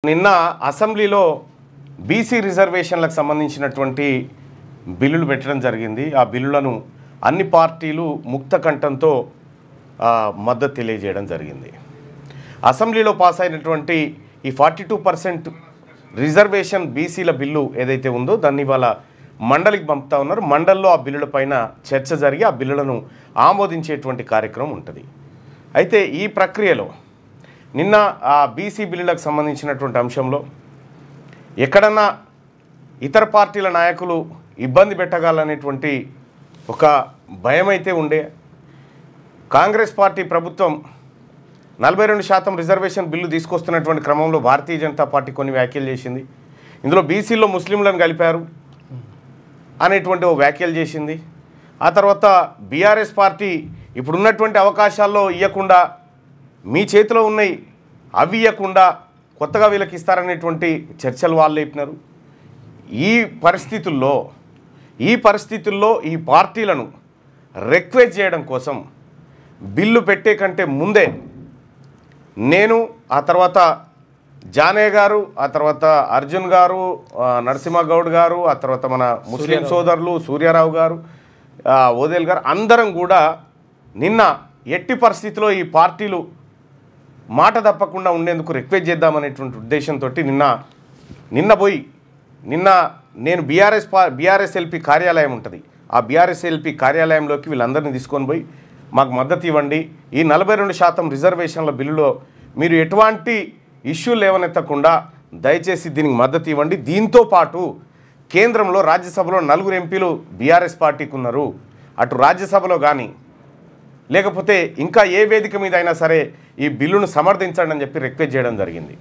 నిన్న అసెంబ్లీలో బీసీ రిజర్వేషన్లకు సంబంధించినటువంటి బిల్లులు పెట్టడం జరిగింది. ఆ బిల్లులను అన్ని పార్టీలు ముక్త కంఠంతో మద్దతు తెలియజేయడం జరిగింది. అసెంబ్లీలో పాస్ అయినటువంటి ఈ 42% రిజర్వేషన్ బీసీల బిల్లు ఏదైతే ఉందో దాన్ని ఇవాళ మండలికి పంపుతా ఉన్నారు. మండలిలో ఆ బిల్లుల పైన చర్చ జరిగి ఆ బిల్లులను ఆమోదించేటువంటి కార్యక్రమం ఉంటుంది. అయితే ఈ ప్రక్రియలో నిన్న ఆ బీసీ బిల్లులకు సంబంధించినటువంటి అంశంలో ఎక్కడన్నా ఇతర పార్టీల నాయకులు ఇబ్బంది పెట్టగలనేటువంటి ఒక భయం అయితే ఉండే. కాంగ్రెస్ పార్టీ ప్రభుత్వం 42% రిజర్వేషన్ బిల్లు తీసుకొస్తున్నటువంటి క్రమంలో భారతీయ జనతా పార్టీ కొన్ని వ్యాఖ్యలు చేసింది. ఇందులో బీసీల్లో ముస్లింలను కలిపారు అనేటువంటి ఓ వ్యాఖ్యలు చేసింది. ఆ తర్వాత బీఆర్ఎస్ పార్టీ ఇప్పుడున్నటువంటి అవకాశాల్లో ఇవ్వకుండా మీ చేతిలో ఉన్నాయి అవి ఇవ్వకుండా కొత్తగా వీళ్ళకి ఇస్తారనేటువంటి చర్చలు వాళ్ళు లేపినారు. ఈ పరిస్థితుల్లో ఈ పార్టీలను రిక్వెస్ట్ చేయడం కోసం బిల్లు పెట్టే కంటే ముందే నేను, ఆ తర్వాత జానయ్య గారు, ఆ తర్వాత అర్జున్ గారు, నరసింహగౌడ్ గారు, ఆ తర్వాత మన ముస్లిం సోదరులు సూర్యారావు గారు, ఓదేల్ గారు అందరం కూడా నిన్న ఎట్టి పరిస్థితిలో ఈ పార్టీలు మాట తప్పకుండా ఉండేందుకు రిక్వెస్ట్ చేద్దామనేటువంటి ఉద్దేశంతో నిన్న నేను బీఆర్ఎస్ఎల్పీ కార్యాలయం ఉంటుంది. ఆ బీఆర్ఎస్ఎల్పీ కార్యాలయంలోకి వీళ్ళందరినీ తీసుకొని పోయి మాకు మద్దతు ఇవ్వండి, ఈ 42% రిజర్వేషన్ల బిల్లులో మీరు ఎటువంటి ఇష్యూలు లేవనెత్తకుండా దయచేసి దీనికి మద్దతు ఇవ్వండి. దీంతో పాటు కేంద్రంలో రాజ్యసభలో 4 ఎంపీలు బీఆర్ఎస్ పార్టీకి ఉన్నారు. అటు రాజ్యసభలో కానీ లేకపోతే ఇంకా ఏ వేదిక మీద అయినా సరే ఈ బిల్లును సమర్థించండి అని చెప్పి రిక్వెస్ట్ చేయడం జరిగింది.